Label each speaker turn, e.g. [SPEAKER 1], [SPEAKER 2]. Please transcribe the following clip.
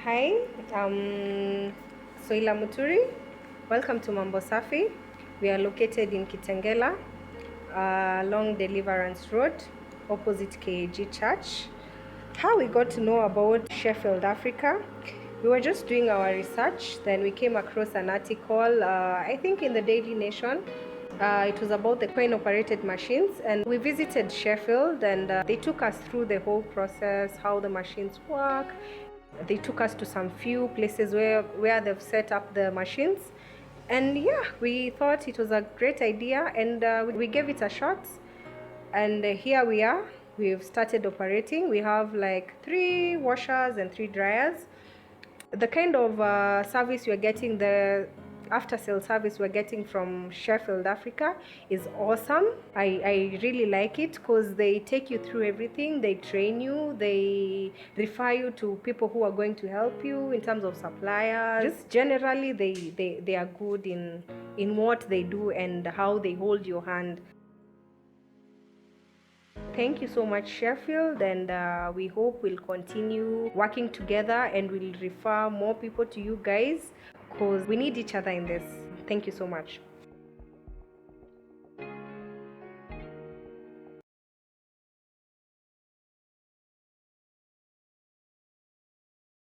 [SPEAKER 1] Hi, Soila Muturi. Welcome to Mambo Safi. We are located in Kitengela, along Deliverance Road, opposite KAG Church. How we got to know about Sheffield Africa? We were just doing our research, then we came across an article, I think in the Daily Nation. It was about the coin-operated machines, and we visited Sheffield, and they took us through the whole process, how the machines work. They took us to some few places where they've set up the machines, and yeah, we thought it was a great idea, and we gave it a shot, and here we are. We've started operating. We have like 3 washers and 3 dryers. The kind of service we're getting, the after sale service we're getting from Sheffield Africa is awesome. I really like it because they take you through everything. They train you, they refer you to people who are going to help you in terms of suppliers. Just generally they are good in what they do and how they hold your hand. Thank you so much, Sheffield, and we hope we'll continue working together and we'll refer more people to you guys because we need each other in this. Thank you so much.